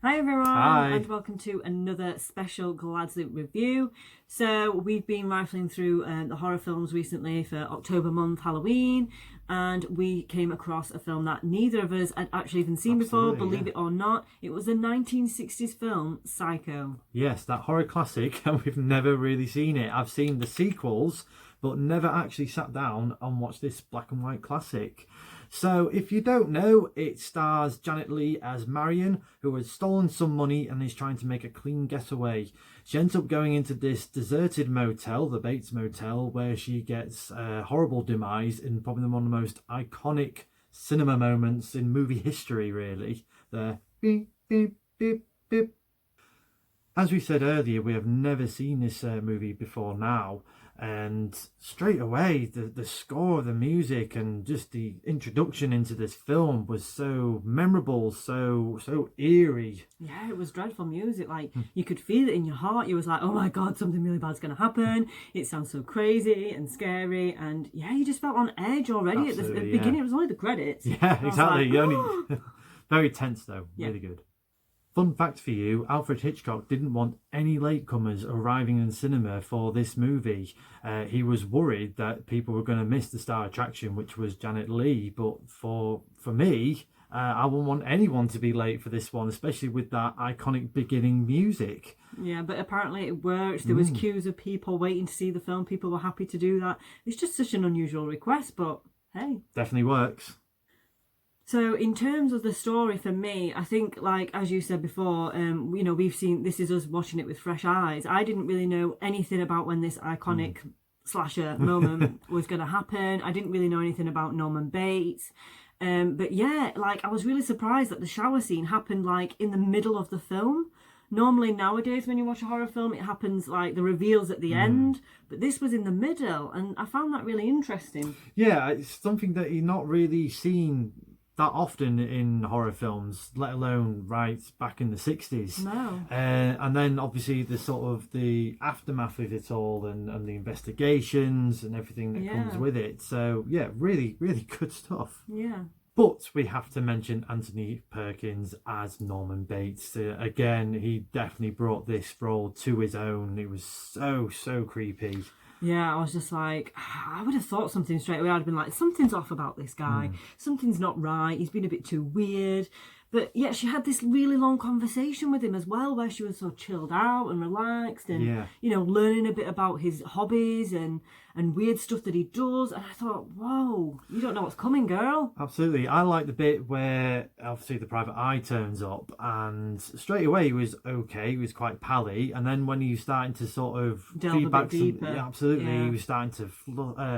Hi everyone, Hi. and welcome to another special Gladsley review. So we've been rifling through the horror films recently for October month, Halloween, and we came across a film that neither of us had actually even seen before, believe it or not. It was the 1960s film Psycho. Yes, that horror classic, and we've never really seen it. I've seen the sequels, but never actually sat down and watched this black and white classic. So, if you don't know, it stars Janet Leigh as Marion, who has stolen some money and is trying to make a clean getaway. She ends up going into this deserted motel, the Bates Motel, where she gets a horrible demise in probably one of the most iconic cinema moments in movie history, really. The beep, beep, beep, beep. As we said earlier, we have never seen this movie before now, and straight away the score, the music, and just the introduction into this film was so memorable, so eerie. Yeah, it was dreadful music. Like, you could feel it in your heart. You was like, oh my God, something really bad's going to happen. It sounds so crazy and scary. And yeah, you just felt on edge already at the beginning. It was only the credits. Yeah, exactly. Like, You only very tense though, yeah. really good. Fun fact for you, Alfred Hitchcock didn't want any latecomers arriving in cinema for this movie. He was worried that people were going to miss the star attraction, which was Janet Leigh. But for me, I wouldn't want anyone to be late for this one, especially with that iconic beginning music. Yeah, but apparently it worked. There was queues of people waiting to see the film. People were happy to do that. It's just such an unusual request, but hey. Definitely works. So in terms of the story, for me, I think, like, as you said before, we've seen, this is us watching it with fresh eyes. I didn't really know anything about when this iconic slasher moment was going to happen. I didn't really know anything about Norman Bates. But yeah, like, I was really surprised that the shower scene happened, like, in the middle of the film. Normally nowadays when you watch a horror film, it happens like the reveals at the end, but this was in the middle, and I found that really interesting. Yeah, it's something that you're not really seen that often in horror films, let alone right back in the 60s. No. And then obviously the sort of the aftermath of it all, and the investigations and everything that comes with it. So yeah, really, really good stuff. Yeah. But we have to mention Anthony Perkins as Norman Bates. Again, he definitely brought this role to his own. It was so creepy. Yeah, I was just like, I would have thought something straight away. I'd have been like, something's off about this guy. Something's not right. He's been a bit too weird. But yeah, she had this really long conversation with him as well, where she was so chilled out and relaxed and, learning a bit about his hobbies and weird stuff that he does. And I thought, whoa, you don't know what's coming, girl. Absolutely. I like the bit where obviously the private eye turns up, and straight away he was okay. He was quite pally. And then when he was starting to sort of delve feedback a bit deeper. He was starting to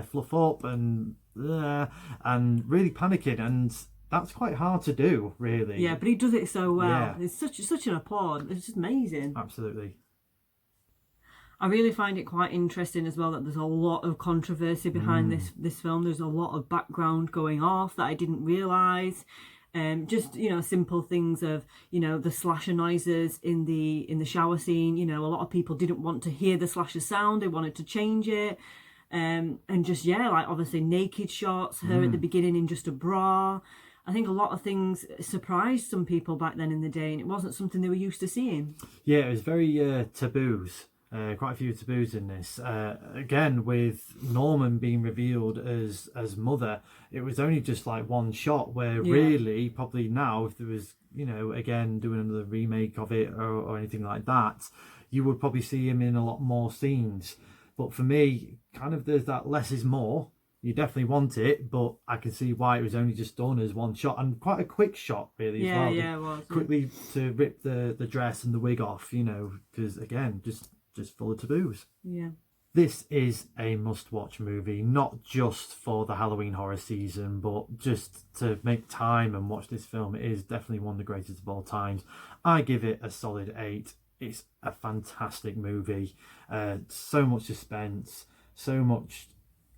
fluff up and really panicking. And that's quite hard to do, really. Yeah, but he does it so well. Yeah. It's such an applaud. It's just amazing. Absolutely. I really find it quite interesting as well that there's a lot of controversy behind this film. There's a lot of background going off that I didn't realise. Just, simple things of, the slasher noises in the shower scene. A lot of people didn't want to hear the slasher sound. They wanted to change it. And just, like obviously naked shots, her at the beginning in just a bra. I think a lot of things surprised some people back then in the day, and it wasn't something they were used to seeing. Yeah, it was very taboos. Quite a few taboos in this. Again, with Norman being revealed as mother, it was only just like one shot where really, probably now, if there was, again, doing another remake of it or anything like that, you would probably see him in a lot more scenes. But for me, kind of there's that less is more. You definitely want it, but I can see why it was only just done as one shot, and quite a quick shot, really, as well. Yeah, it was. Quickly to rip the dress and the wig off, because again, just full of taboos. Yeah. This is a must-watch movie, not just for the Halloween horror season, but just to make time and watch this film. It is definitely one of the greatest of all times. I give it a solid 8. It's a fantastic movie. So much suspense, so much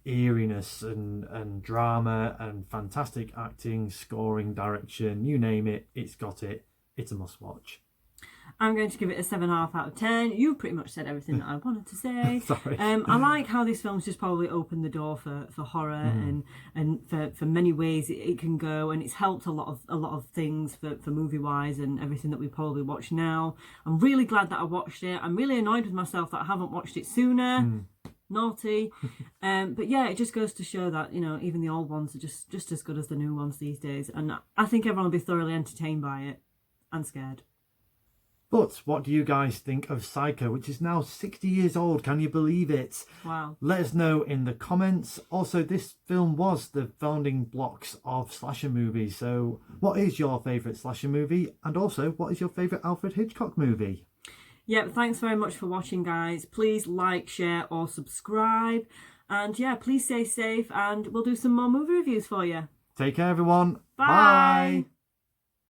eeriness and drama, and fantastic acting, scoring, direction, you name it, it's got it. It's a must watch. I'm going to give it a 7.5 out of 10. You've pretty much said everything that I wanted to say. Sorry. I like how this film's just probably opened the door for horror and for many ways it can go, and it's helped a lot of things for movie wise and everything that we probably watch now. I'm really glad that I watched it. I'm really annoyed with myself that I haven't watched it sooner. Naughty. But yeah, it just goes to show that, you know, even the old ones are just as good as the new ones these days, and I think everyone will be thoroughly entertained by it and scared. But what do you guys think of Psycho, which is now 60 years old? Can you believe it? Wow. Let us know in the comments. Also, this film was the founding blocks of slasher movies. So what is your favourite slasher movie? And also, what is your favourite Alfred Hitchcock movie? Yeah, thanks very much for watching, guys. Please like, share or subscribe. And yeah, please stay safe and we'll do some more movie reviews for you. Take care, everyone. Bye. Bye.